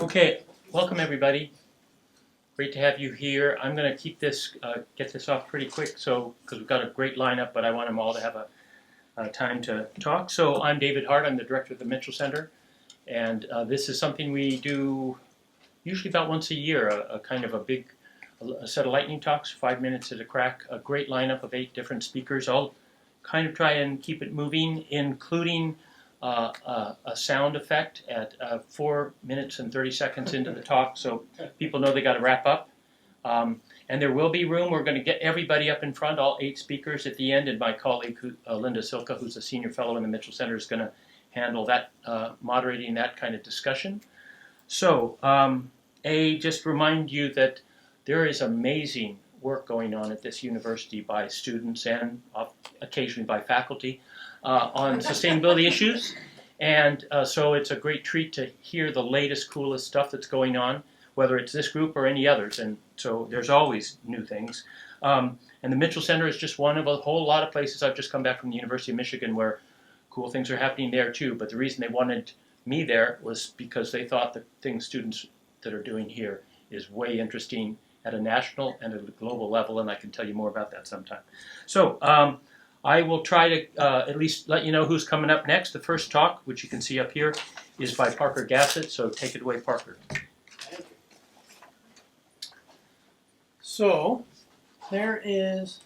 Okay, welcome everybody. Great to have you here. I'm going to keep this, get this off pretty quick, because we've got a great lineup, but I want them all to have a time to talk. So I'm David Hart. I'm the director of the Mitchell Center, and this is something we do usually about once a year. A kind of a big set of lightning talks, 5 minutes at a crack. A great lineup of 8 different speakers. I'll kind of try and keep it moving, including a sound effect at 4 minutes and 30 seconds into the talk, so people know they got to wrap up. And there will be room. We're going to get everybody up in front, all 8 speakers at the end, and my colleague Linda Silka, who's a senior fellow in the Mitchell Center, is going to handle that, moderating that kind of discussion. So, just remind you that there is amazing work going on at this university by students and occasionally by faculty on sustainability issues. And so it's a great treat to hear the latest, coolest stuff that's going on, whether it's this group or any others. And so there's always new things. And the Mitchell Center is just one of a whole lot of places. I've just come back from the University of Michigan where cool things are happening there too. But the reason they wanted me there was because they thought the things students that are doing here is way interesting at a national and at a global level, and I can tell you more about that sometime. So I will try to at least let you know who's coming up next. The first talk, which you can see up here, is by Parker Gassett, so take it away, Parker. So there is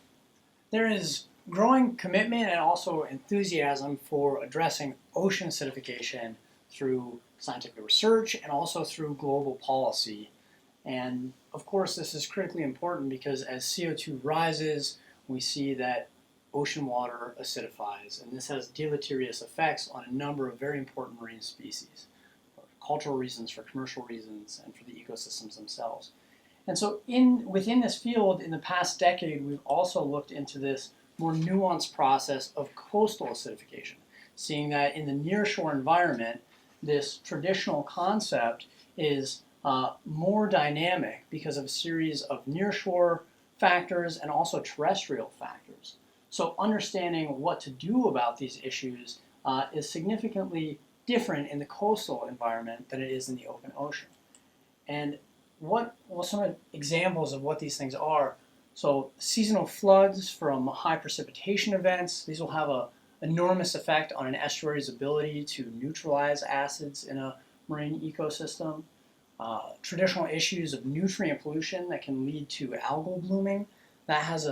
growing commitment and also enthusiasm for addressing ocean acidification through scientific research and also through global policy. And of course, this is critically important because as CO2 rises, we see that ocean water acidifies, and this has deleterious effects on a number of very important marine species, for cultural reasons, for commercial reasons, and for the ecosystems themselves. And so within this field, in the past decade, we've also looked into this more nuanced process of coastal acidification, seeing that in the nearshore environment, this traditional concept is more dynamic because of a series of nearshore factors and also terrestrial factors. So understanding what to do about these issues is significantly different in the coastal environment than it is in the open ocean. And some examples of what these things are. So seasonal floods from high precipitation events, these will have an enormous effect on an estuary's ability to neutralize acids in a marine ecosystem. Traditional issues of nutrient pollution that can lead to algal blooming, that has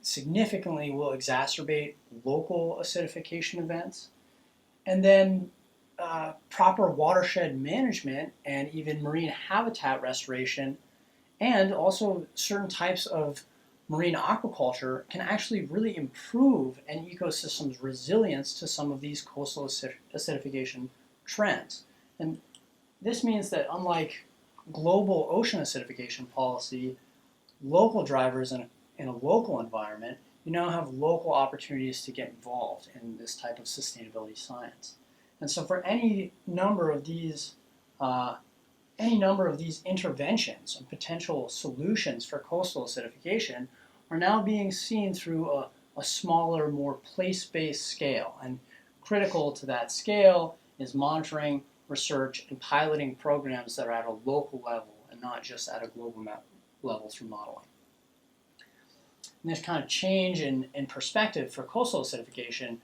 significantly will exacerbate local acidification events. And then proper watershed management and even marine habitat restoration and also certain types of marine aquaculture can actually really improve an ecosystem's resilience to some of these coastal acidification trends. And this means that unlike global ocean acidification policy, local drivers in a local environment, you now have local opportunities to get involved in this type of sustainability science. And so for any number of these interventions and potential solutions for coastal acidification are now being seen through a smaller, more place-based scale. And critical to that scale is monitoring, research, and piloting programs that are at a local level and not just at a global level through modeling. And this kind of change in perspective for coastal acidification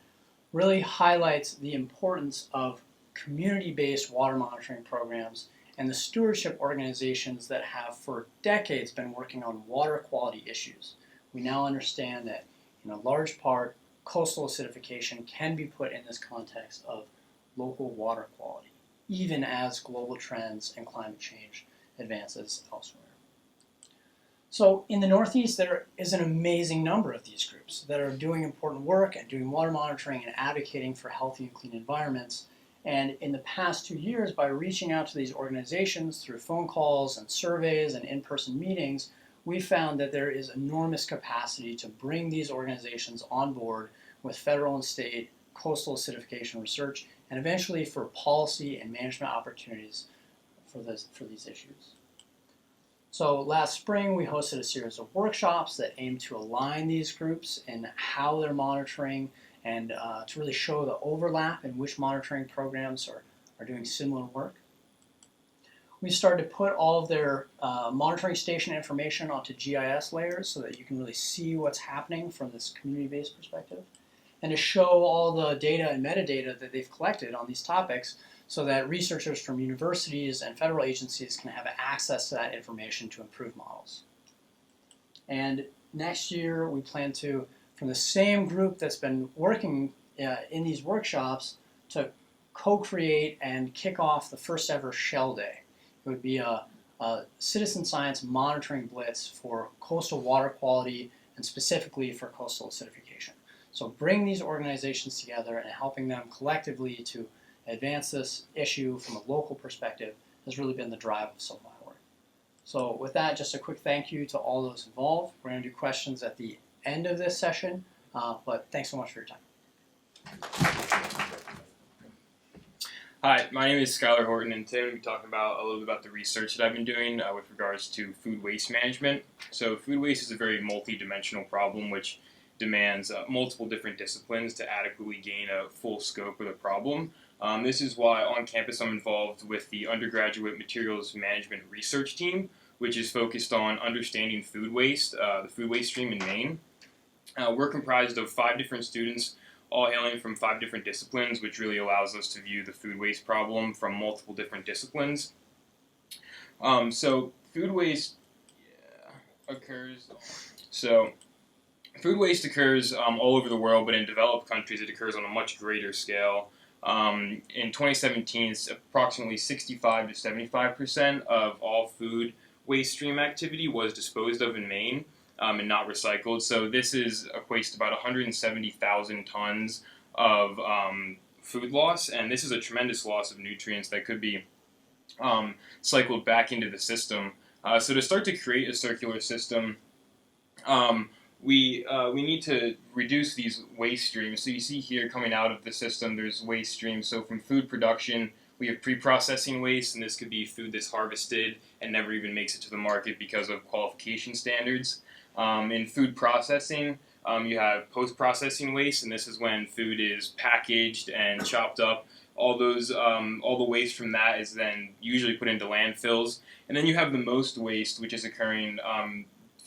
really highlights the importance of community-based water monitoring programs and the stewardship organizations that have for decades been working on water quality issues. We now understand that in a large part, coastal acidification can be put in this context of local water quality, even as global trends and climate change advances elsewhere. So in the Northeast, there is an amazing number of these groups that are doing important work and doing water monitoring and advocating for healthy and clean environments. And in the past 2 years, by reaching out to these organizations through phone calls and surveys and in-person meetings, we found that there is enormous capacity to bring these organizations on board with federal and state coastal acidification research and eventually for policy and management opportunities for these issues. So last spring, we hosted a series of workshops that aim to align these groups in how they're monitoring and to really show the overlap in which monitoring programs are doing similar work. we started to put all of their monitoring station information onto GIS layers so that you can really see what's happening from this community-based perspective, and to show all the data and metadata that they've collected on these topics so that researchers from universities and federal agencies can have access to that information to improve models. And next year, we plan to, from the same group that's been working in these workshops, to co-create and kick off the first ever Shell Day. It would be a citizen science monitoring blitz for coastal water quality and specifically for coastal acidification. So bring these organizations together and helping them collectively to advance this issue from a local perspective has really been the drive of some of my work. So with that, just a quick thank you to all those involved. We're going to do questions at the end of this session, but thanks so much for your time. Hi, my name is Skyler Horton, and today I'm going to be talking about a little bit about the research that I've been doing with regards to food waste management. So food waste is a very multi-dimensional problem which demands multiple different disciplines to adequately gain a full scope of the problem. This is why on campus I'm involved with the undergraduate materials management research team, which is focused on understanding food waste, the food waste stream in Maine. We're comprised of 5 different students, all hailing from 5 different disciplines, which really allows us to view the food waste problem from multiple different disciplines. So food waste occurs. Food waste occurs all over the world, but in developed countries it occurs on a much greater scale. In 2017, it's approximately 65 to 75% of all food waste stream activity was disposed of in Maine and not recycled. So this equates to about 170,000 tons of food loss, and this is a tremendous loss of nutrients that could be cycled back into the system. So to start to create a circular system, we need to reduce these waste streams. So you see here coming out of the system, there's waste streams. So from food production, we have pre-processing waste, and this could be food that's harvested and never even makes it to the market because of qualification standards. In food processing, you have post-processing waste, and this is when food is packaged and chopped up. All the waste from that is then usually put into landfills. And then you have the most waste, which is occurring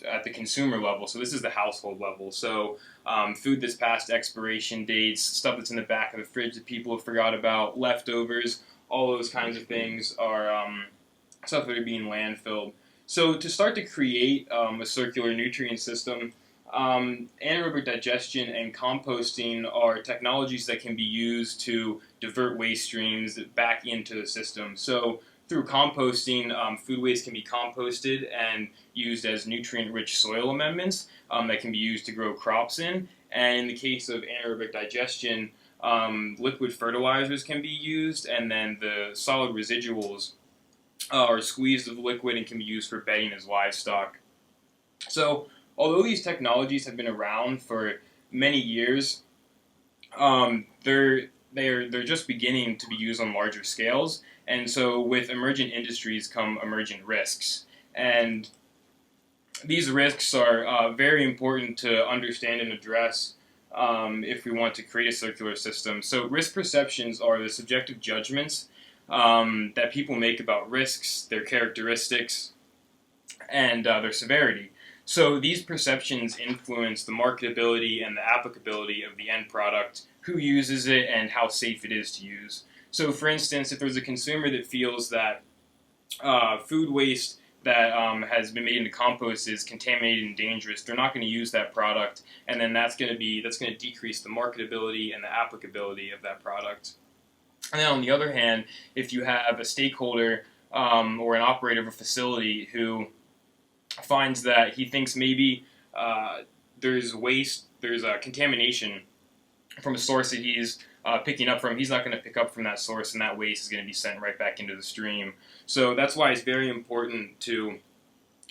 at the consumer level. So this is the household level. So food that's past expiration dates, stuff that's in the back of the fridge that people have forgot about, leftovers, all those kinds of things are stuff that are being landfilled. So to start to create a circular nutrient system, anaerobic digestion and composting are technologies that can be used to divert waste streams back into the system. So through composting, food waste can be composted and used as nutrient-rich soil amendments that can be used to grow crops in. And in the case of anaerobic digestion, liquid fertilizers can be used, and then the solid residuals are squeezed of liquid and can be used for bedding as livestock. So although these technologies have been around for many years, they're just beginning to be used on larger scales. And so with emergent industries come emergent risks. And these risks are very important to understand and address if we want to create a circular system. So risk perceptions are the subjective judgments that people make about risks, their characteristics, and their severity. So these perceptions influence the marketability and the applicability of the end product, who uses it, and how safe it is to use. So for instance, if there's a consumer that feels that food waste that has been made into compost is contaminated and dangerous, they're not going to use that product, and then that's going to decrease the marketability and the applicability of that product. And then on the other hand, if you have a stakeholder or an operator of a facility who finds that he thinks maybe there's waste, there's contamination from a source that he's picking up from, he's not going to pick up from that source, and that waste is going to be sent right back into the stream. So that's why it's very important to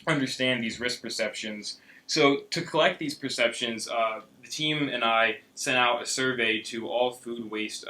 understand these risk perceptions. So to collect these perceptions, the team and I sent out a survey to all food waste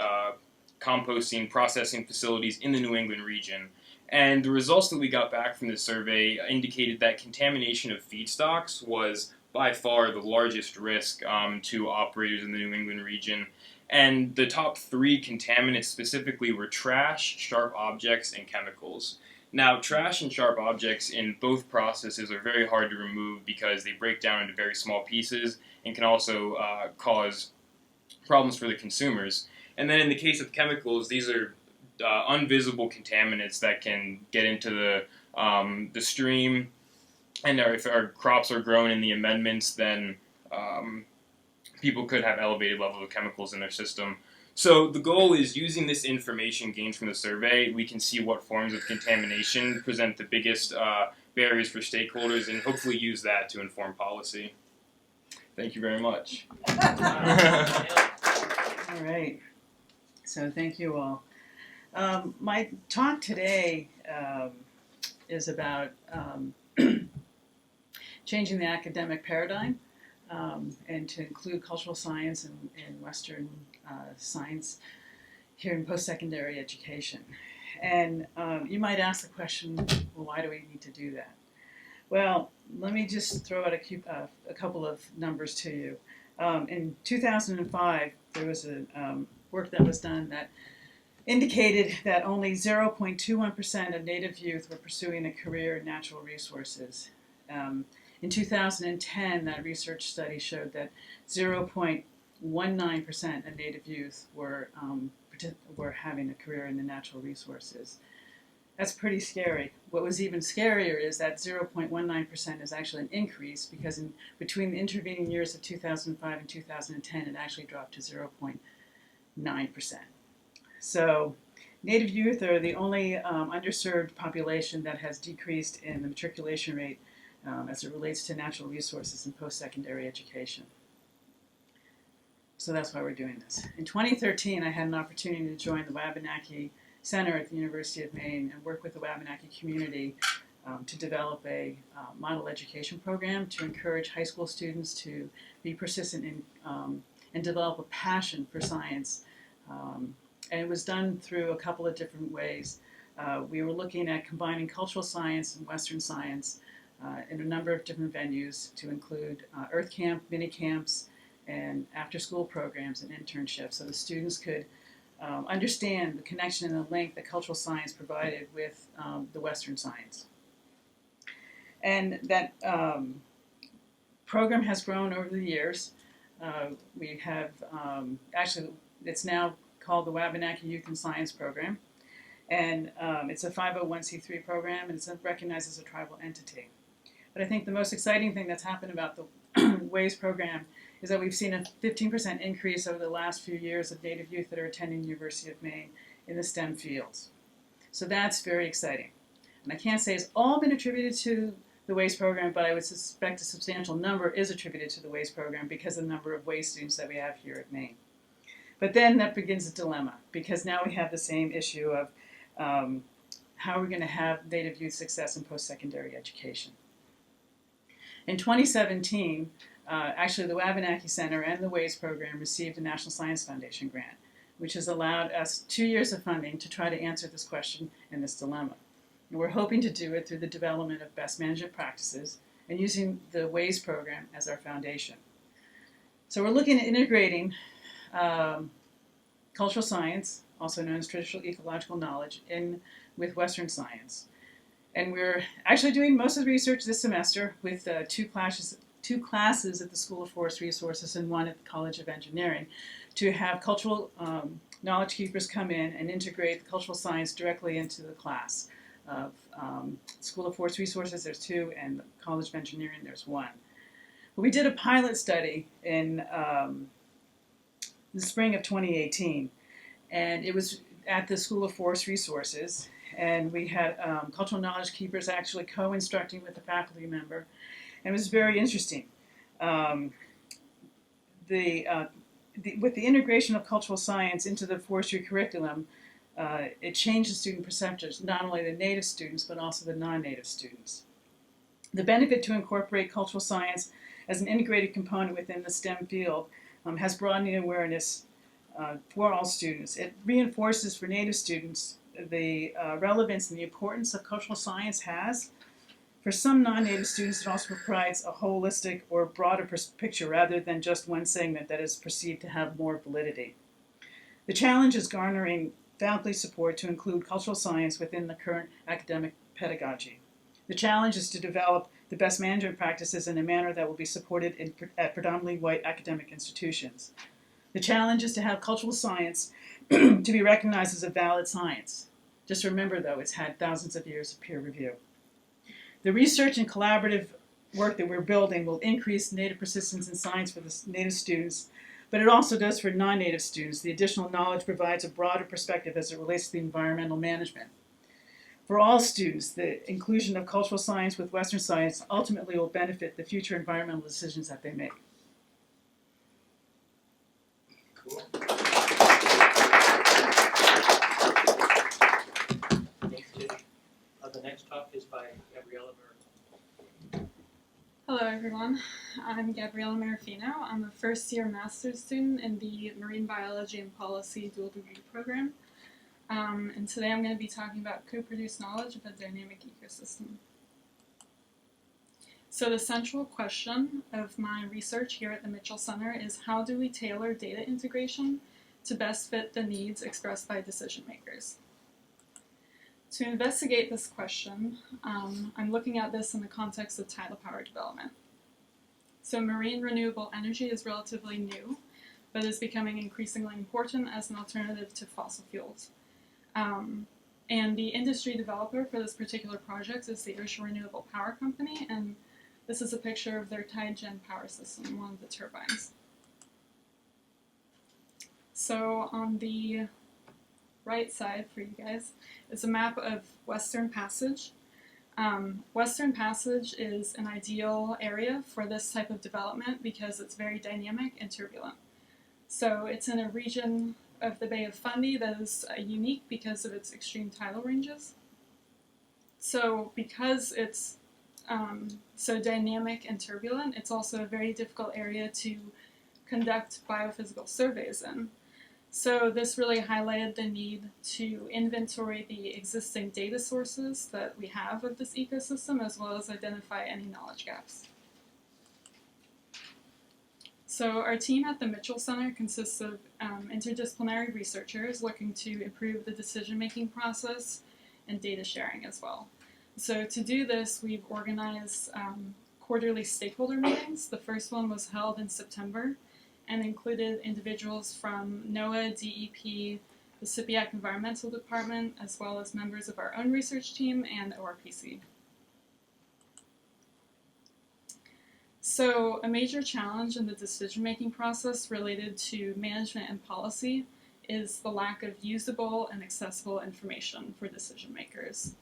composting, processing facilities in the New England region. And the results that we got back from this survey indicated that contamination of feedstocks was by far the largest risk to operators in the New England region. And the top 3 contaminants specifically were trash, sharp objects, and chemicals. Now, trash and sharp objects in both processes are very hard to remove because they break down into very small pieces and can also cause problems for the consumers. And then in the case of chemicals, these are unvisible contaminants that can get into the stream, and if our crops are grown in the amendments, then people could have elevated levels of chemicals in their system. So the goal is, using this information gained from the survey, we can see what forms of contamination present the biggest barriers for stakeholders, and hopefully use that to inform policy. Thank you very much. All right. So thank you all. My talk today is about changing the academic paradigm and to include cultural science and Western science here in post-secondary education. And you might ask the question, well, why do we need to do that? Well, let me just throw out a couple of numbers to you. In 2005, there was a work that was done that indicated that only 0.21% of Native youth were pursuing a career in natural resources. In 2010, that research study showed that 0.19% of Native youth were having a career in the natural resources. That's pretty scary. What was even scarier is that 0.19% is actually an increase, because between the intervening years of 2005 and 2010, it actually dropped to 0.9%. So Native youth are the only underserved population that has decreased in the matriculation rate as it relates to natural resources in post-secondary education. So that's why we're doing this. In 2013, I had an opportunity to join the Wabanaki Center at the University of Maine and work with the Wabanaki community to develop a model education program to encourage high school students to be persistent in and develop a passion for science. And it was done through a couple of different ways. We were looking at combining cultural science and Western science in a number of different venues, to include Earth Camp, mini camps, and after-school programs and internships, so the students could understand the connection and the link that cultural science provided with the Western science. And that program has grown over the years. We have, actually, it's now called the Wabanaki Youth and Science Program. And it's a 501c3 program, and it's recognized as a tribal entity. But I think the most exciting thing that's happened about the WAYS program is that we've seen a 15% increase over the last few years of Native youth that are attending the University of Maine in the STEM fields. So that's very exciting. And I can't say it's all been attributed to the WAYS program, but I would suspect a substantial number is attributed to the WAYS program because of the number of WAYS students that we have here at Maine. But then that begins a dilemma, because now we have the same issue of how are we going to have Native youth success in post-secondary education. In 2017, actually the Wabanaki Center and the WAYS program received a National Science Foundation grant, which has allowed us 2 years of funding to try to answer this question and this dilemma. And we're hoping to do it through the development of best management practices and using the WAYS program as our foundation. So we're looking at integrating cultural science, also known as traditional ecological knowledge, in with Western science. And we're actually doing most of the research this semester with two classes at the School of Forest Resources and one at the College of Engineering, to have cultural knowledge keepers come in and integrate the cultural science directly into the class. Of School of Forest Resources, there's 2, and the College of Engineering, there's 1. But we did a pilot study in the spring of 2018, and it was at the School of Forest Resources. And we had cultural knowledge keepers actually co-instructing with a faculty member. And it was very interesting. With the integration of cultural science into the forestry curriculum, it changed the student perceptions, not only the native students, but also the non-native students. The benefit to incorporate cultural science as an integrated component within the STEM field has broadening awareness for all students. It reinforces for native students the relevance and the importance of cultural science has. For some non-native students, it also provides a holistic or broader picture rather than just one segment that is perceived to have more validity. The challenge is garnering faculty support to include cultural science within the current academic pedagogy. The challenge is to develop the best management practices in a manner that will be supported at predominantly white academic institutions. The challenge is to have cultural science to be recognized as a valid science. Just remember, though, it's had thousands of years of peer review. The research and collaborative work that we're building will increase Native persistence in science for the Native students, but it also does for non-Native students. The additional knowledge provides a broader perspective as it relates to the environmental management. For all students, the inclusion of cultural science with Western science ultimately will benefit the future environmental decisions that they make. Cool. Thanks, Tish. The next talk is by Gabriella. Hello everyone, I'm Gabriella Marafino. I'm a first-year master's student in the Marine Biology and Policy dual degree program. And today I'm going to be talking about co-produced knowledge of a dynamic ecosystem. So the central question of my research here at the Mitchell Center is how do we tailor data integration to best fit the needs expressed by decision makers? To investigate this question, I'm looking at this in the context of tidal power development. So marine renewable energy is relatively new, but is becoming increasingly important as an alternative to fossil fuels. And the industry developer for this particular project is the Ocean Renewable Power Company, and this is a picture of their Tidal power system, one of the turbines. So on the right side for you guys is a map of Western Passage. Western Passage is an ideal area for this type of development because it's very dynamic and turbulent. So it's in a region of the Bay of Fundy that is unique because of its extreme tidal ranges. So because it's so dynamic and turbulent, it's also a very difficult area to conduct biophysical surveys in. So this really highlighted the need to inventory the existing data sources that we have of this ecosystem, as well as identify any knowledge gaps. So our team at the Mitchell Center consists of interdisciplinary researchers looking to improve the decision-making process and data sharing as well. So to do this, we've organized quarterly stakeholder meetings. The first one was held in September and included individuals from NOAA, DEP, the SIPIAC Environmental Department, as well as members of our own research team and ORPC. So a major challenge in the decision-making process related to management and policy is the lack of usable and accessible information for decision makers.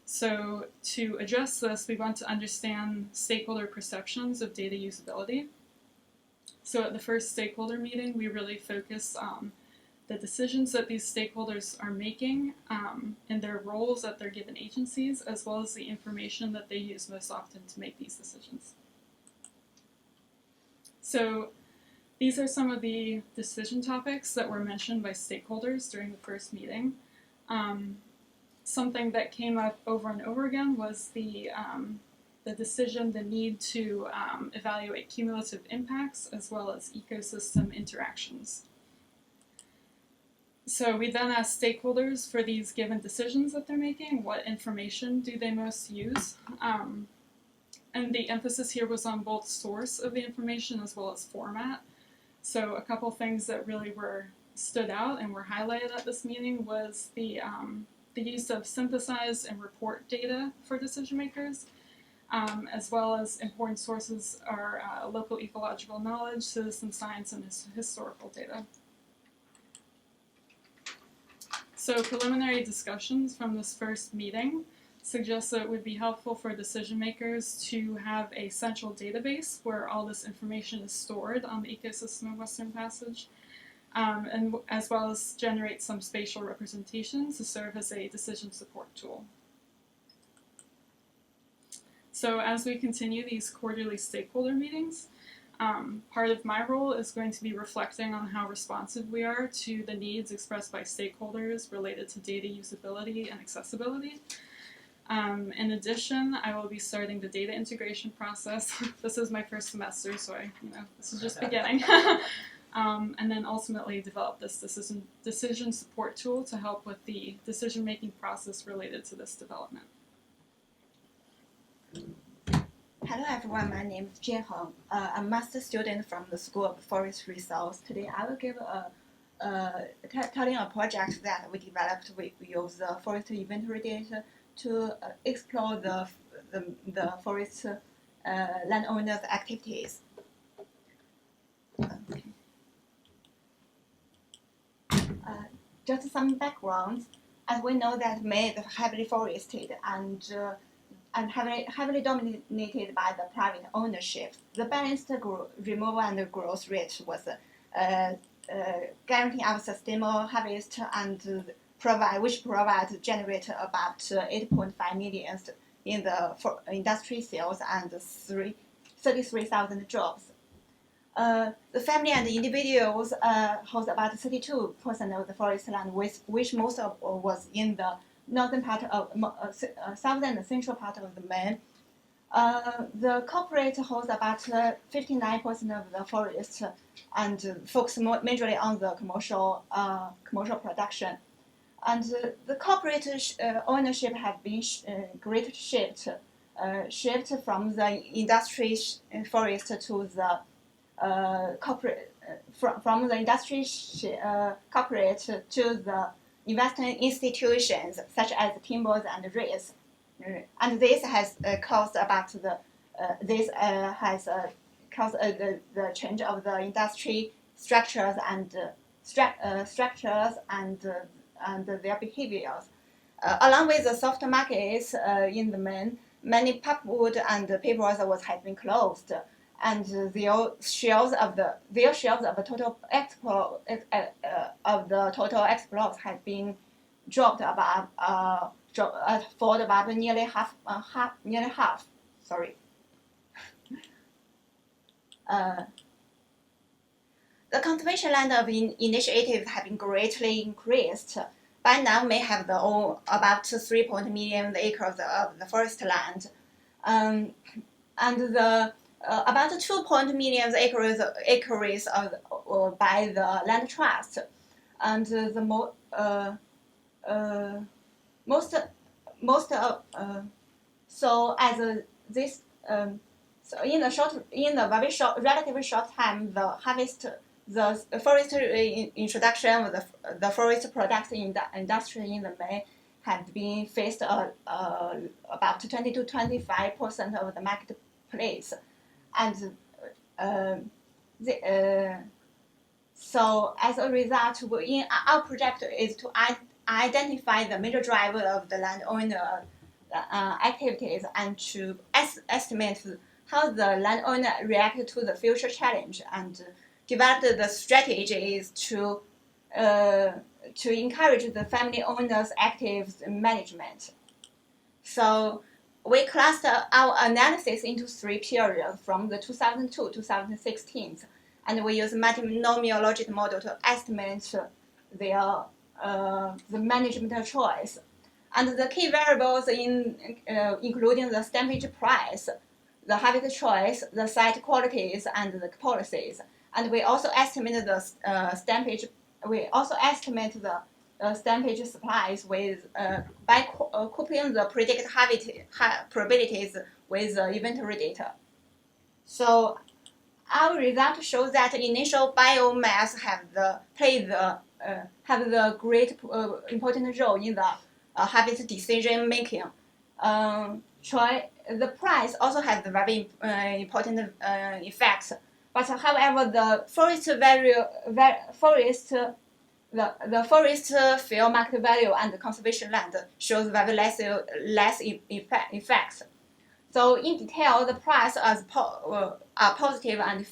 So to address this, we want to understand stakeholder perceptions of data usability. So at the first stakeholder meeting, we really focused on the decisions that these stakeholders are making and their roles at their given agencies, as well as the information that they use most often to make these decisions. So these are some of the decision topics that were mentioned by stakeholders during the first meeting. Something that came up over and over again was the decision, the need to evaluate cumulative impacts as well as ecosystem interactions. So we then asked stakeholders for these given decisions that they're making, what information do they most use? And the emphasis here was on both source of the information as well as format. So a couple things that really stood out and were highlighted at this meeting was the use of synthesized and report data for decision makers, as well as important sources are local ecological knowledge, citizen science, and historical data. So preliminary discussions from this first meeting suggest that it would be helpful for decision makers to have a central database where all this information is stored on the ecosystem of Western Passage, and as well as generate some spatial representations to serve as a decision support tool. So as we continue these quarterly stakeholder meetings, part of my role is going to be reflecting on how responsive we are to the needs expressed by stakeholders related to data usability and accessibility. In addition, I will be starting the data integration process. This is my first semester, so this is just beginning. and then ultimately develop this decision support tool to help with the decision-making process related to this development. Hello everyone, my name is Jianheng. I'm a master student from the School of Forest Resource. Today I will give telling a project that we developed. We use the forest inventory data to explore the forest landowners' activities. Okay. Just some background. As we know that Maine is heavily forested and heavily dominated by the private ownership. The balanced removal and growth rate was guaranteeing our sustainable harvest and generate about 8.5 million in the industry sales and 33,000 jobs. The family and individuals hold about 32% of the forest land, which most of was in the northern part of southern and central part of the Maine. The corporate holds about 59% of the forest and focus majorly on the commercial production. And the corporate ownership has been great shift from the industry forest to the corporate from the industry corporate to the investment institutions such as timbers and rails, and this has caused about the change of the industry structures and their behaviors. Along with the soft markets in the Maine, many pulpwood and papers has been closed, and their shares of the total export has been dropped for about nearly half. Sorry. The conservation land of initiatives have been greatly increased. By now, may have about 3 million acres of the forest land, and the about 2 million acres by the land trust, and so in the relatively short time, the forest introduction of the forest products in the industry in the Maine has been faced about 20 to 25% of the marketplace, and so as a result, our project is to identify the major driver of the landowner activities and to estimate how the landowner react to the future challenge, and develop the strategies to encourage the family owners' active management. So we cluster our analysis into 3 periods from the 2002 to 2016, and we use multinomial logic model to estimate the management choice. And the key variables including the stampage price, the habitat choice, the site qualities, and the policies. And we also estimate the stampage. We also estimate the stampage supplies by coupling the predicted habitat probabilities with the inventory data. So our result shows that initial biomass have the great important role in the habitat decision making. The price also has the very important effects. But however, the forest fair market value and the conservation land shows very less effects. So in detail, the price are positive and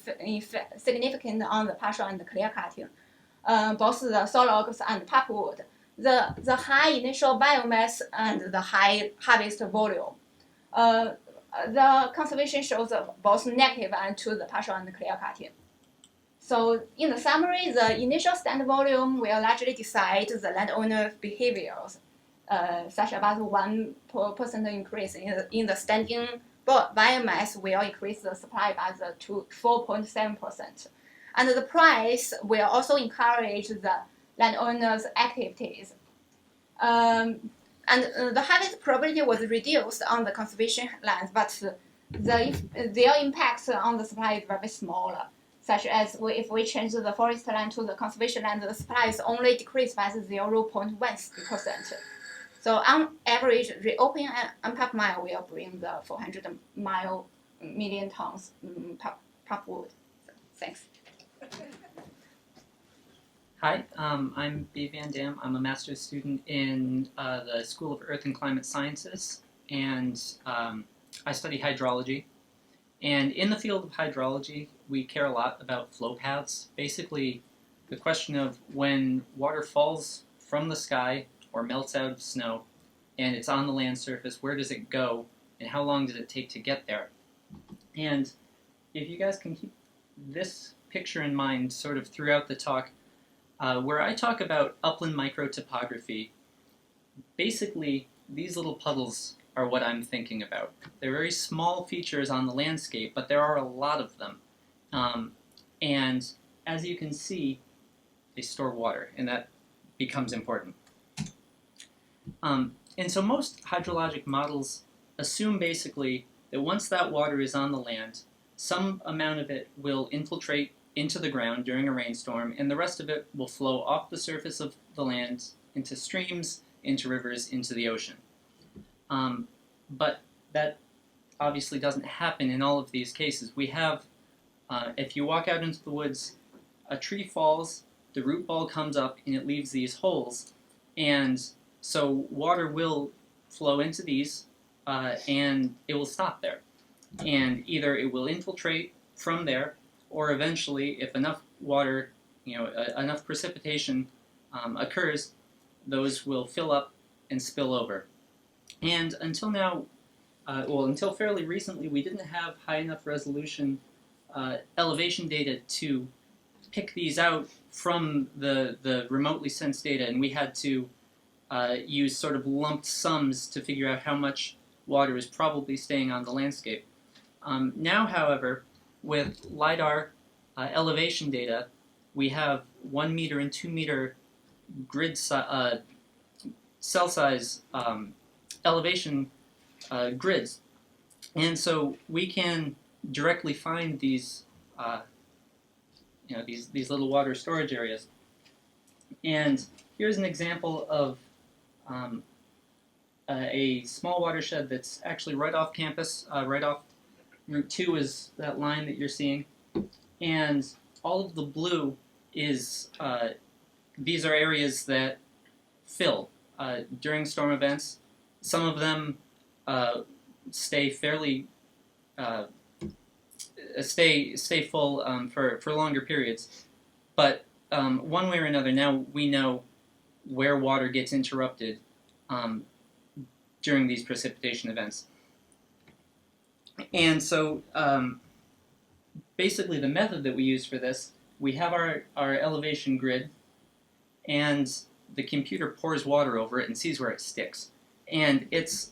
significant on the partial and the clear cutting, both the sawlogs and pulpwood. The high initial biomass and the high harvest volume. The conservation shows both negative and to the partial and clear cutting. So in the summary, the initial stand volume will largely decide the landowner behaviors, such about 1% increase in the standing biomass will increase the supply by to 4.7%. And the price will also encourage the landowners' activities. The harvest probability was reduced on the conservation lands, but their impact on the supply is very smaller. Such as if we change the forest land to the conservation land, the supply is only decreased by 0.1%. So on average, reopening an per mile will bring the 400 million tons per wood. So, thanks. Hi, I'm B. Van Dam. I'm a master's student in the School of Earth and Climate Sciences, and I study hydrology. And in the field of hydrology, we care a lot about flow paths. Basically, the question of when water falls from the sky or melts out of snow, and it's on the land surface, where does it go, and how long does it take to get there? And if you guys can keep this picture in mind sort of throughout the talk, where I talk about upland microtopography, basically these little puddles are what I'm thinking about. They're very small features on the landscape, but there are a lot of them. And as you can see, they store water, and that becomes important. And so most hydrologic models assume basically that once that water is on the land, some amount of it will infiltrate into the ground during a rainstorm, and the rest of it will flow off the surface of the land into streams, into rivers, into the ocean. But that obviously doesn't happen in all of these cases. We have, if you walk out into the woods, a tree falls, the root ball comes up, and it leaves these holes, and so water will flow into these, and it will stop there. And either it will infiltrate from there, or eventually, if enough water, enough precipitation occurs, those will fill up and spill over. And until now, until fairly recently, we didn't have high enough resolution elevation data to pick these out from the remotely sensed data, and we had to use sort of lumped sums to figure out how much water is probably staying on the landscape. Now, however, with LiDAR elevation data, we have 1 meter and 2 meter grid cell size elevation grids, and so we can directly find these, these little water storage areas. And here's an example of a small watershed that's actually right off campus, right off Route 2 is that line that you're seeing, and all of the blue is, these are areas that fill during storm events. Some of them stay fairly, stay full for longer periods, but one way or another, now we know where water gets interrupted during these precipitation events. And so basically the method that we use for this, we have our elevation grid, and the computer pours water over it and sees where it sticks. And it's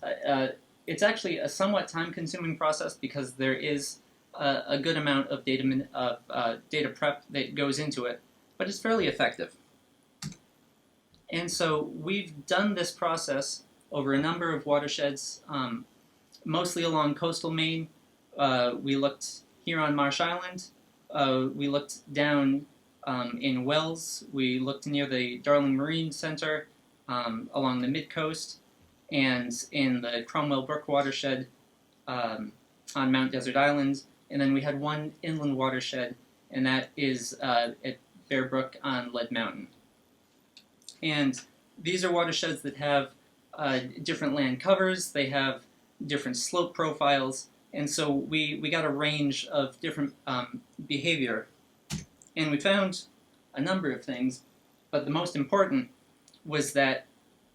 actually a somewhat time-consuming process because there is a good amount of data prep that goes into it, but it's fairly effective. And so we've done this process over a number of watersheds, mostly along coastal Maine. We looked here on Marsh Island. We looked down in Wells. We looked near the Darling Marine Center along the mid-coast, and in the Cromwell Brook watershed on Mount Desert Island. And then we had one inland watershed, and that is at Bear Brook on Lead Mountain. And these are watersheds that have different land covers, they have different slope profiles, and so we got a range of different behavior. And we found a number of things, but the most important was that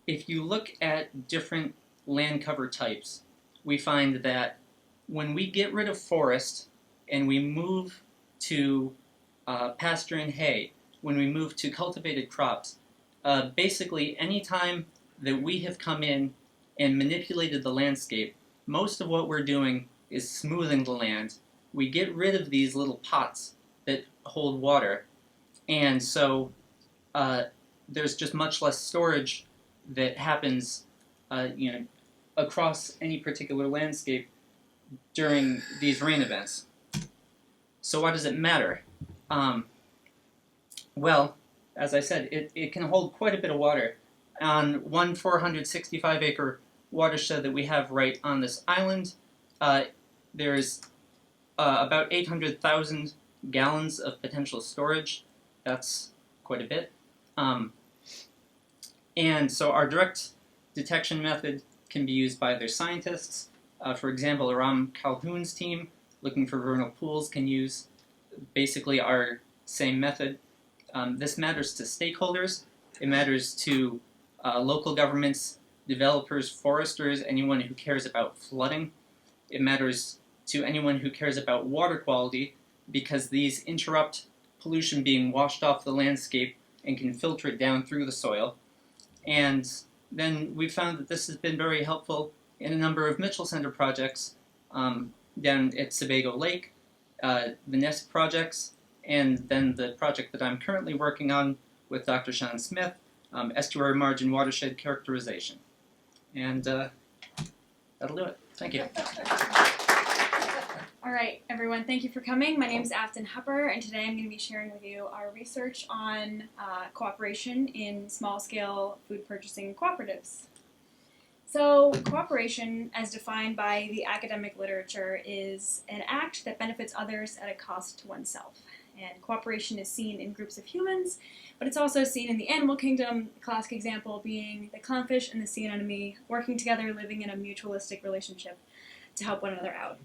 if you look at different land cover types, we find that when we get rid of forest and we move to pasture and hay, when we move to cultivated crops, basically any time that we have come in and manipulated the landscape, most of what we're doing is smoothing the land. We get rid of these little pots that hold water, and so there's just much less storage that happens, across any particular landscape during these rain events. So why does it matter? Well, as I said, it can hold quite a bit of water. On one 465-acre watershed that we have right on this island, there's about 800,000 gallons of potential storage. That's quite a bit. And so our direct detection method can be used by other scientists. For example, Aram Calhoun's team, looking for vernal pools, can use basically our same method. This matters to stakeholders. It matters to local governments, developers, foresters, anyone who cares about flooding. It matters to anyone who cares about water quality, because these interrupt pollution being washed off the landscape and can filter it down through the soil. And then we found that this has been very helpful in a number of Mitchell Center projects down at Sebago Lake, the NEST projects, and then the project that I'm currently working on with Dr. Sean Smith, estuary margin watershed characterization. And that'll do it. Thank you. All right, everyone, thank you for coming. My name is Afton Hupper, and today I'm going to be sharing with you our research on cooperation in small-scale food purchasing cooperatives. So, cooperation, as defined by the academic literature, is an act that benefits others at a cost to oneself. And cooperation is seen in groups of humans, but it's also seen in the animal kingdom, the classic example being the clownfish and the sea anemone working together, living in a mutualistic relationship to help one another out.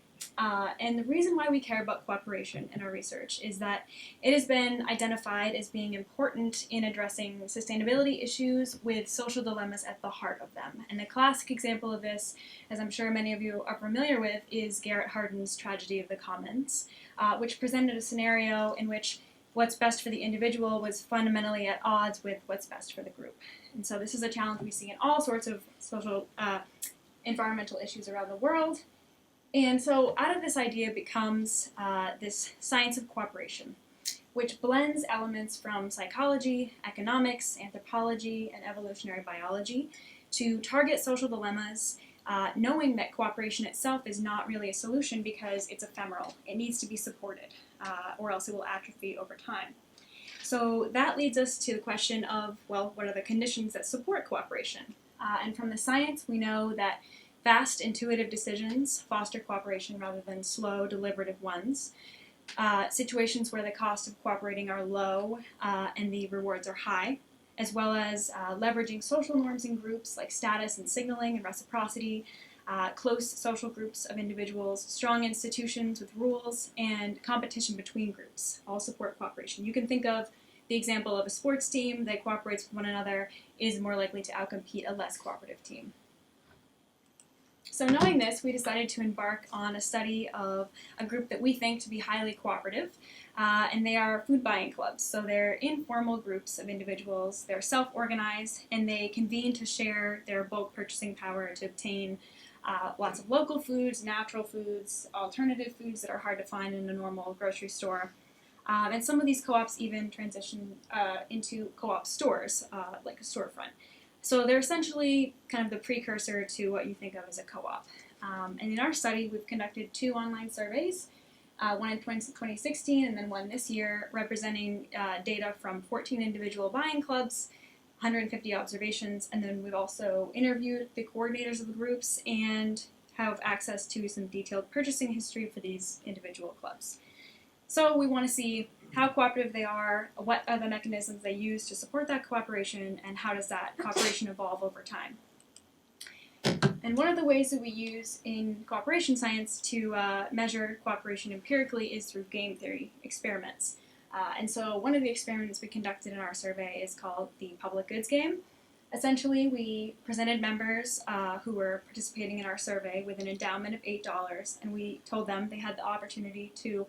And the reason why we care about cooperation in our research is that it has been identified as being important in addressing sustainability issues with social dilemmas at the heart of them. And a classic example of this, as I'm sure many of you are familiar with, is Garrett Hardin's Tragedy of the Commons, which presented a scenario in which what's best for the individual was fundamentally at odds with what's best for the group. And so this is a challenge we see in all sorts of social environmental issues around the world. And so out of this idea becomes this science of cooperation, which blends elements from psychology, economics, anthropology, and evolutionary biology to target social dilemmas, knowing that cooperation itself is not really a solution because it's ephemeral. It needs to be supported, or else it will atrophy over time. So that leads us to the question of, well, what are the conditions that support cooperation? And from the science, we know that fast, intuitive decisions foster cooperation rather than slow, deliberative ones. Situations where the costs of cooperating are low and the rewards are high, as well as leveraging social norms in groups like status and signaling and reciprocity, close social groups of individuals, strong institutions with rules, and competition between groups all support cooperation. You can think of the example of a sports team that cooperates with one another is more likely to outcompete a less cooperative team. So knowing this, we decided to embark on a study of a group that we think to be highly cooperative, and they are food buying clubs. So they're informal groups of individuals, they're self-organized, and they convene to share their bulk purchasing power to obtain lots of local foods, natural foods, alternative foods that are hard to find in a normal grocery store. And some of these co-ops even transition into co-op stores, like a storefront. So they're essentially kind of the precursor to what you think of as a co-op. And in our study, we've conducted 2 online surveys, one in 2016 and then one this year, representing data from 14 individual buying clubs, 150 observations, and then we've also interviewed the coordinators of the groups and have access to some detailed purchasing history for these individual clubs. So we want to see how cooperative they are, what are the mechanisms they use to support that cooperation, and how does that cooperation evolve over time. And one of the ways that we use in cooperation science to measure cooperation empirically is through game theory experiments. And so one of the experiments we conducted in our survey is called the public goods game. Essentially, we presented members who were participating in our survey with an endowment of $8, and we told them they had the opportunity to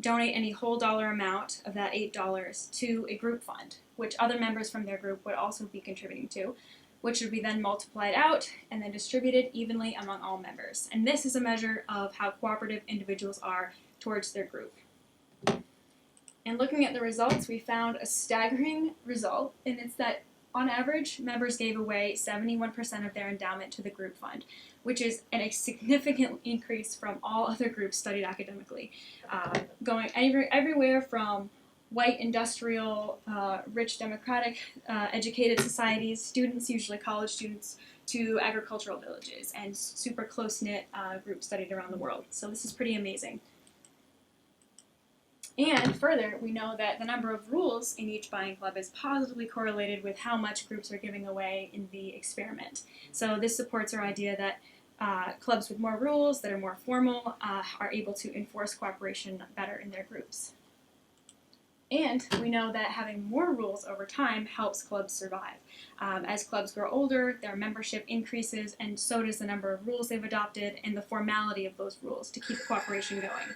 donate any whole dollar amount of that $8 to a group fund, which other members from their group would also be contributing to, which would be then multiplied out and then distributed evenly among all members. And this is a measure of how cooperative individuals are towards their group. And looking at the results, we found a staggering result, and it's that on average, members gave away 71% of their endowment to the group fund, which is a significant increase from all other groups studied academically, going everywhere from white, industrial, rich, democratic, educated societies, students, usually college students, to agricultural villages, and super close-knit groups studied around the world. So this is pretty amazing. And further, we know that the number of rules in each buying club is positively correlated with how much groups are giving away in the experiment. So this supports our idea that clubs with more rules, that are more formal, are able to enforce cooperation better in their groups. And we know that having more rules over time helps clubs survive. As clubs grow older, their membership increases, and so does the number of rules they've adopted and the formality of those rules to keep cooperation going.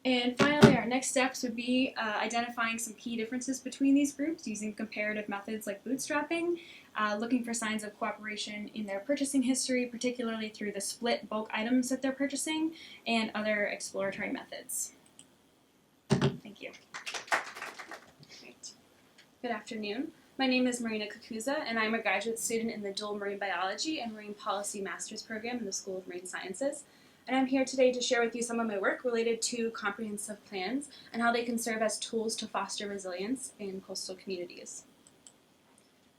And finally, our next steps would be identifying some key differences between these groups using comparative methods like bootstrapping, looking for signs of cooperation in their purchasing history, particularly through the split bulk items that they're purchasing, and other exploratory methods. Thank you. Great. Good afternoon. My name is Marina Cucuzza, and I'm a graduate student in the dual marine biology and marine policy master's program in the School of Marine Sciences. And I'm here today to share with you some of my work related to comprehensive plans and how they can serve as tools to foster resilience in coastal communities.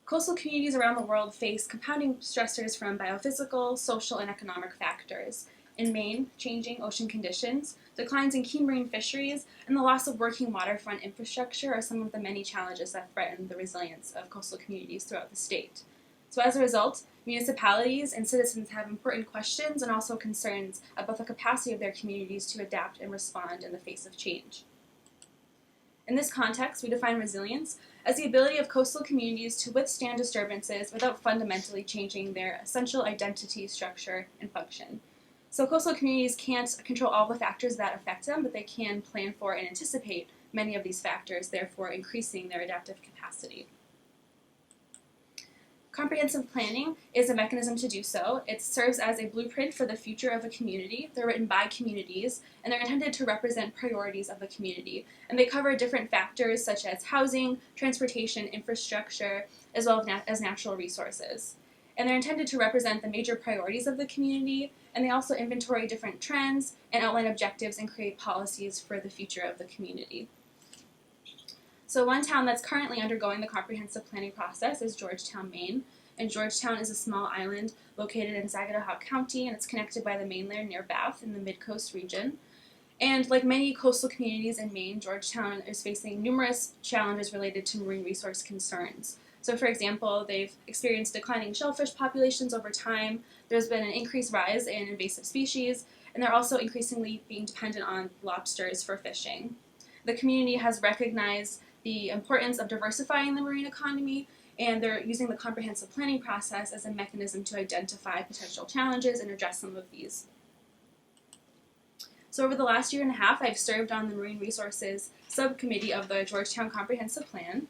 Coastal communities around the world face compounding stressors from biophysical, social, and economic factors. In Maine, changing ocean conditions, declines in key marine fisheries, and the loss of working waterfront infrastructure are some of the many challenges that threaten the resilience of coastal communities throughout the state. So as a result, municipalities and citizens have important questions and also concerns about the capacity of their communities to adapt and respond in the face of change. In this context, we define resilience as the ability of coastal communities to withstand disturbances without fundamentally changing their essential identity, structure, and function. So coastal communities can't control all the factors that affect them, but they can plan for and anticipate many of these factors, therefore increasing their adaptive capacity. Comprehensive planning is a mechanism to do so. It serves as a blueprint for the future of a community. They're written by communities, and they're intended to represent priorities of the community. And they cover different factors such as housing, transportation, infrastructure, as well as natural resources. And they're intended to represent the major priorities of the community, and they also inventory different trends and outline objectives and create policies for the future of the community. So one town that's currently undergoing the comprehensive planning process is Georgetown, Maine. And Georgetown is a small island located in Saginaw County, and it's connected by the mainland near Bath in the Mid-Coast region. And like many coastal communities in Maine, Georgetown is facing numerous challenges related to marine resource concerns. So for example, they've experienced declining shellfish populations over time, there's been an increased rise in invasive species, and they're also increasingly being dependent on lobsters for fishing. The community has recognized the importance of diversifying the marine economy, and they're using the comprehensive planning process as a mechanism to identify potential challenges and address some of these. So over the last year and a half, I've served on the Marine Resources Subcommittee of the Georgetown Comprehensive Plan,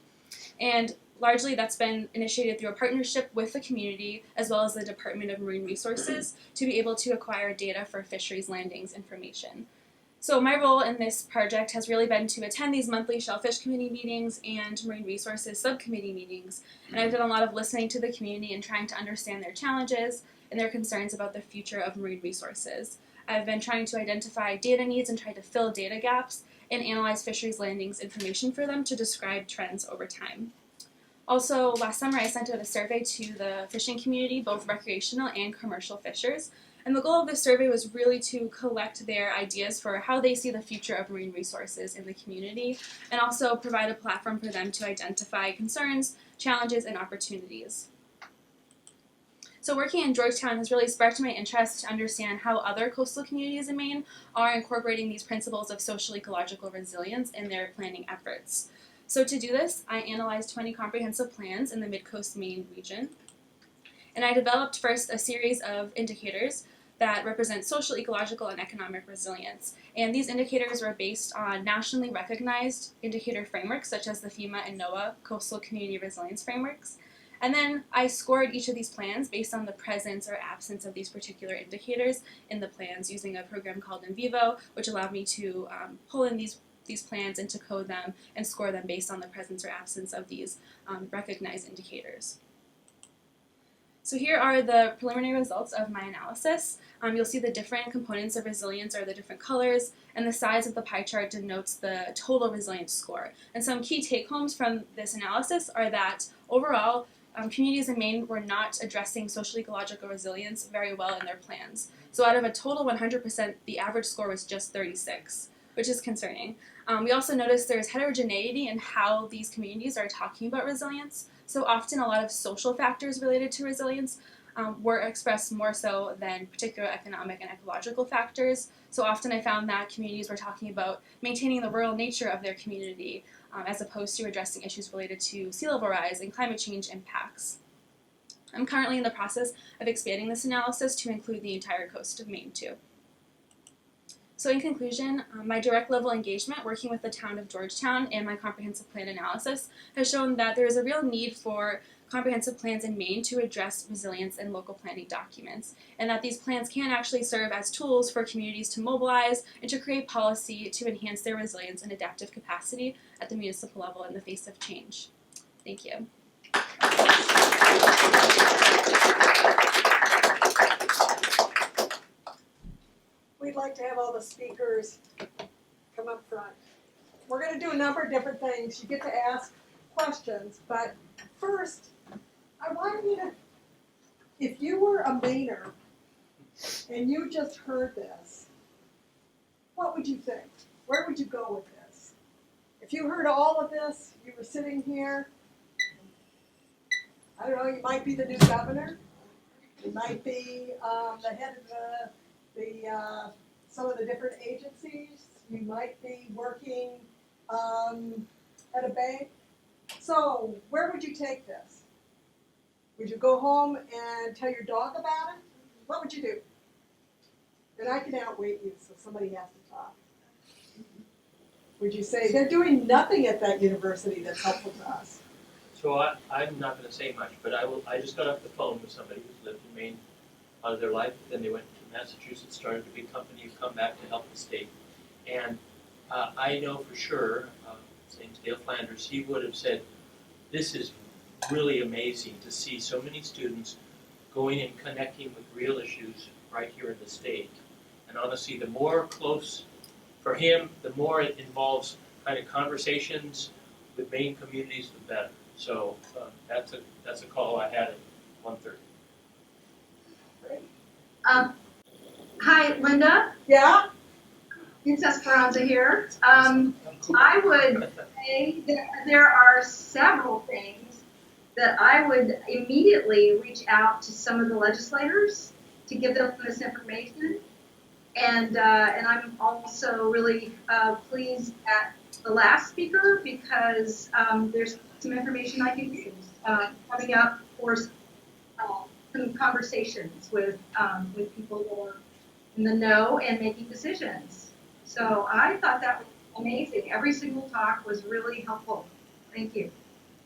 and largely that's been initiated through a partnership with the community as well as the Department of Marine Resources to be able to acquire data for fisheries landings information. So my role in this project has really been to attend these monthly Shellfish Committee meetings and Marine Resources Subcommittee meetings, and I've done a lot of listening to the community and trying to understand their challenges and their concerns about the future of marine resources. I've been trying to identify data needs and try to fill data gaps and analyze fisheries landings information for them to describe trends over time. Also, last summer I sent out a survey to the fishing community, both recreational and commercial fishers, and the goal of this survey was really to collect their ideas for how they see the future of marine resources in the community, and also provide a platform for them to identify concerns, challenges, and opportunities. So working in Georgetown has really sparked my interest to understand how other coastal communities in Maine are incorporating these principles of social ecological resilience in their planning efforts. So to do this, I analyzed 20 comprehensive plans in the Mid-Coast Maine region, and I developed first a series of indicators that represent social, ecological, and economic resilience. And these indicators were based on nationally recognized indicator frameworks such as the FEMA and NOAA Coastal Community Resilience Frameworks. And then I scored each of these plans based on the presence or absence of these particular indicators in the plans using a program called In Vivo, which allowed me to pull in these these plans and to code them and score them based on the presence or absence of these recognized indicators. So here are the preliminary results of my analysis. You'll see the different components of resilience are the different colors, and the size of the pie chart denotes the total resilience score. And some key take-homes from this analysis are that overall, communities in Maine were not addressing social ecological resilience very well in their plans. So out of a total 100%, the average score was just 36, which is concerning. We also noticed there's heterogeneity in how these communities are talking about resilience. So often a lot of social factors related to resilience were expressed more so than particular economic and ecological factors. So often I found that communities were talking about maintaining the rural nature of their community as opposed to addressing issues related to sea level rise and climate change impacts. I'm currently in the process of expanding this analysis to include the entire coast of Maine too. So in conclusion, my direct level engagement working with the town of Georgetown and my comprehensive plan analysis has shown that there is a real need for comprehensive plans in Maine to address resilience in local planning documents, and that these plans can actually serve as tools for communities to mobilize and to create policy to enhance their resilience and adaptive capacity at the municipal level in the face of change. Thank you. We'd like to have all the speakers come up front. We're going to do a number of different things. You get to ask questions, but first, I want you to, if you were a Mainer and you just heard this, what would you think? Where would you go with this? If you heard all of this, you were sitting here, I don't know, you might be the new governor, you might be the head of some of the different agencies. You might be working at a bank. So where would you take this? Would you go home and tell your dog about it? What would you do? And I can outweight you, so somebody has to talk. Would you say, they're doing nothing at that university that's helpful to us? So I'm not going to say much, but I just got off the phone with somebody who's lived in Maine all of their life. Then they went to Massachusetts, started a big company, have come back to help the state. And I know for sure, his name's Dale Flanders, he would have said, this is really amazing to see so many students going and connecting with real issues right here in the state. And honestly, the more close, for him, the more it involves kind of conversations with Maine communities, the better. So that's a call I had at 1:30. Hi, Linda. Yeah? It's Esperanza here. I would say that there are several things that I would immediately reach out to some of the legislators to give them this information. And I'm also really pleased at the last speaker because there's some information I can use coming up for some conversations with people who are in the know and making decisions. So I thought that was amazing. Every single talk was really helpful. Thank you.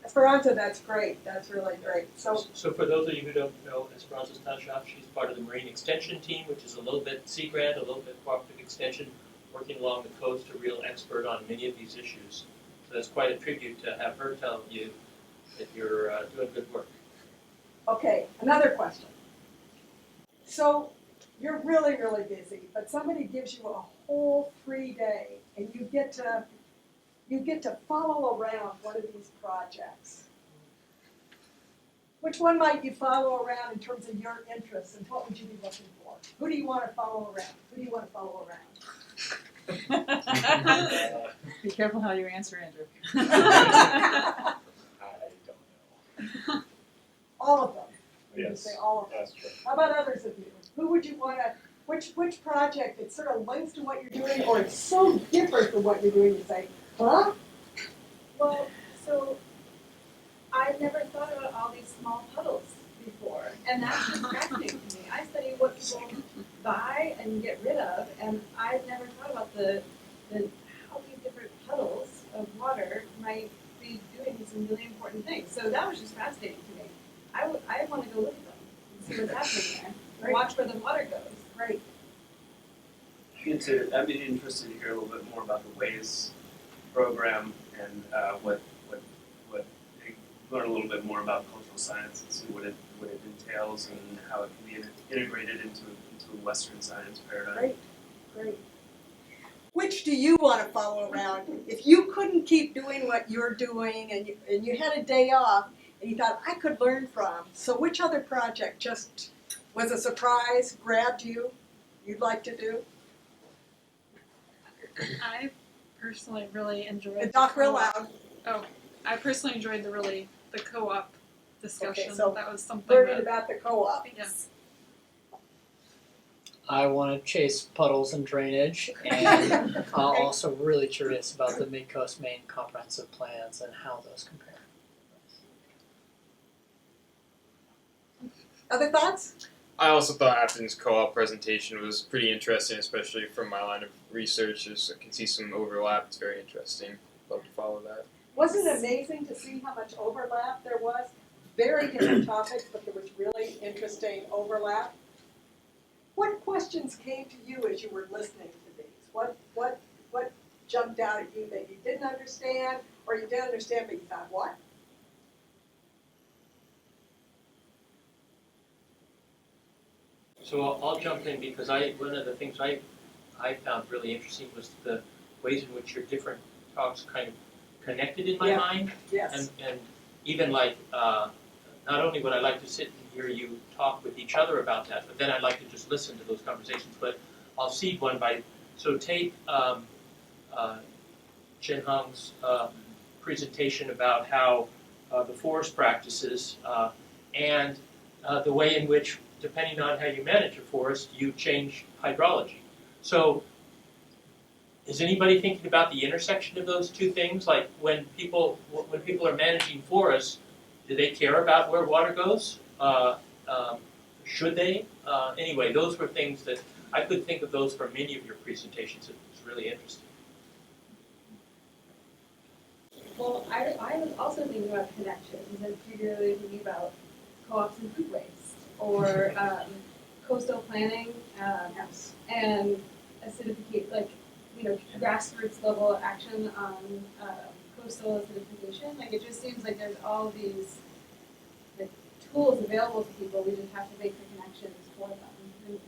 Esperanza, that's great. That's really great. So for those of you who don't know Esperanza's Tasha, she's part of the Marine Extension team, which is a little bit Sea Grant, a little bit Cooperative Extension, working along the coast, a real expert on many of these issues. So that's quite a tribute to have her tell you that you're doing good work. okay, another question. So you're really, really busy, but somebody gives you a whole free day and you get to follow around one of these projects. Which one might you follow around in terms of your interests, and what would you be looking for? Who do you want to follow around? Who do you want to follow around? Be careful how you answer, Andrew. I don't know. All of them. You Yes, say all of them. that's true. How about others of you? Who would you want to, which project that sort of links to what you're doing, or it's so different from what you're doing, you say, huh? Well, so I've never thought about all these small puddles before, and that's just fascinating to me. I study what people buy and get rid of, and I've never thought about the how these different puddles of water might be doing some really important things. So that was just fascinating to me. I want to go look at them and see what's happening there, and watch where the water goes. Great. I'd be interested to hear a little bit more about the ways program and what learn a little bit more about coastal science and see what it entails and how it can be integrated into a Western science paradigm. Great, great. Which do you want to follow around? If you couldn't keep doing what you're doing and you had a day off and you thought, I could learn from, so which other project just was a surprise, grabbed you, you'd like to do? I personally really enjoyed. And talk real loud. I personally enjoyed the co-op discussion. Okay, so that was something learning that, about the co-op. yes. I want to chase puddles and drainage, and I'm also really curious about the Mid-Coast Maine comprehensive plans and how those compare. Other thoughts? I also thought Afton's co-op presentation was pretty interesting, especially from my line of research. I can see some overlap. It's very interesting. Love to follow that. Wasn't it amazing to see how much overlap there was? Very different topics, but there was really interesting overlap. What questions came to you as you were listening to these? What jumped out at you that you didn't understand, or you did understand but you thought, what? So I'll jump in because one of the things I found really interesting was the ways in which your different talks kind of connected in my mind. Yes. And even like, not only would I like to sit and hear you talk with each other about that, but then I'd like to just listen to those conversations. But I'll seed one by, so take Jianheng's presentation about how the forest practices and the way in which, depending on how you manage a forest, you change hydrology. So is anybody thinking about the intersection of those two things? Like when people are managing forests, do they care about where water goes? Should they? Anyway, those were things that I could think of those for many of your presentations. It was really interesting. Well, I was also thinking about connections, and particularly thinking about co-ops and food waste, or coastal planning, and acidification, like, grassroots level action on coastal acidification. Like, it just seems like there's all these tools available to people. We just have to make the connections for them.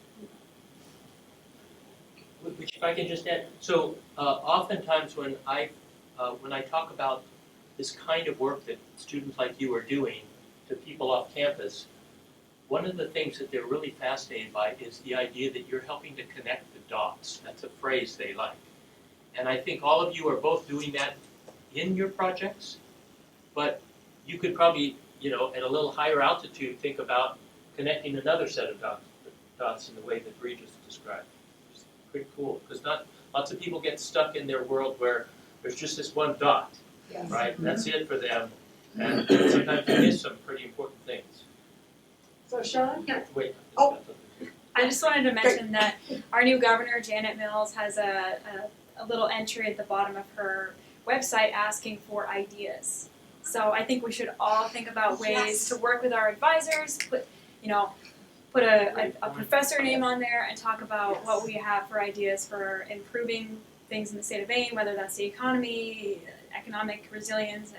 Which, if I can just add, so oftentimes when I talk about this kind of work that students like you are doing to people off campus, one of the things that they're really fascinated by is the idea that you're helping to connect the dots. That's a phrase they like. And I think all of you are both doing that in your projects, but you could probably, at a little higher altitude, think about connecting another set of dots in the way that Bree just described. It's pretty cool, because not lots of people get stuck in their world where there's just this one dot, Yes. right? That's it for them, and sometimes you miss some pretty important things. So Sean? Wait. Oh. I just wanted to mention that our new governor, Janet Mills, has a little entry at the bottom of her website asking for ideas. So I think we should all think about ways to work with our advisors, put a professor name on there and talk about what we have for ideas for improving things in the state of Maine, whether that's the economy, economic resilience,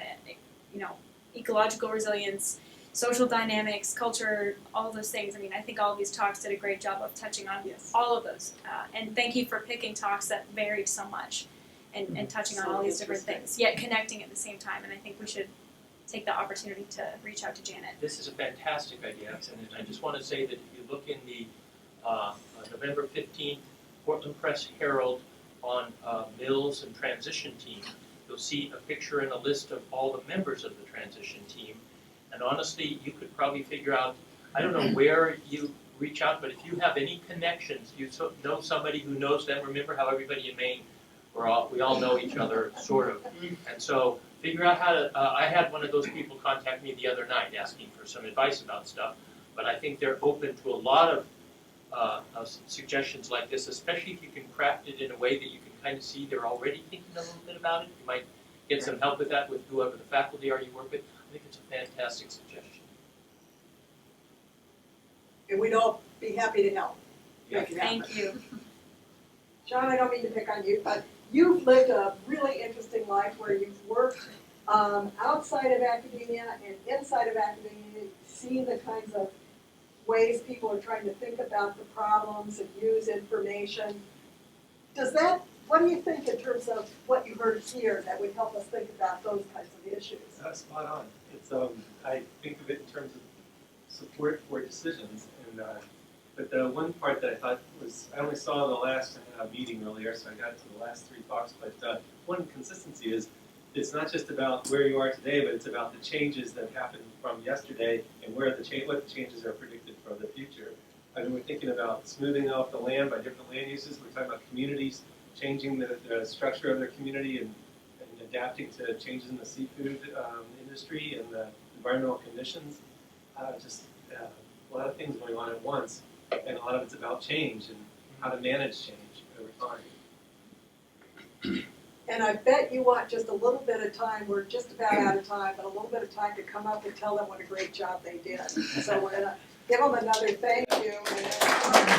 ecological resilience, social dynamics, culture, all those things. I mean, I think all of these talks did a great job of touching on all of those. And thank you for picking talks that varied so much and touching on all these different things, yet connecting at the same time. And I think we should take the opportunity to reach out to Janet. This is a fantastic idea, and I just want to say that if you look in the November 15th Portland Press Herald on Mills and Transition Team, you'll see a picture and a list of all the members of the transition team. And honestly, you could probably figure out, I don't know where you reach out, but if you have any connections, you know somebody who knows them. Remember how everybody in Maine, we all know each other, sort of. And so figure out how to, I had one of those people contact me the other night asking for some advice about stuff, but I think they're open to a lot of suggestions like this, especially if you can craft it in a way that you can kind of see they're already thinking a little bit about it. You might get some help with that with whoever the faculty are you work with. I think it's a fantastic suggestion. And we'd all be happy to help. Yeah. Make it happen. Thank you. Sean, I don't mean to pick on you, but you've lived a really interesting life where you've worked outside of academia and inside of academia, seen the kinds of ways people are trying to think about the problems and use information. What do you think in terms of what you heard here that would help us think about those kinds of issues? That's spot on. It's I think of it in terms of support for decisions, and but the one part that I thought was I only saw the last meeting earlier, so I got to the last 3 talks. But one consistency is it's not just about where you are today, but it's about the changes that happened from yesterday and what the changes are predicted for the future. I mean, we're thinking about smoothing off the land by different land uses. We're talking about communities changing the structure of their community and adapting to changes in the seafood industry and the environmental conditions. A lot of things going on at once, and a lot of it's about change and how to manage change over time. And I bet you want just a little bit of time, we're just about out of time, but a little bit of time to come up and tell them what a great job they did. So we're going to give them another thank you.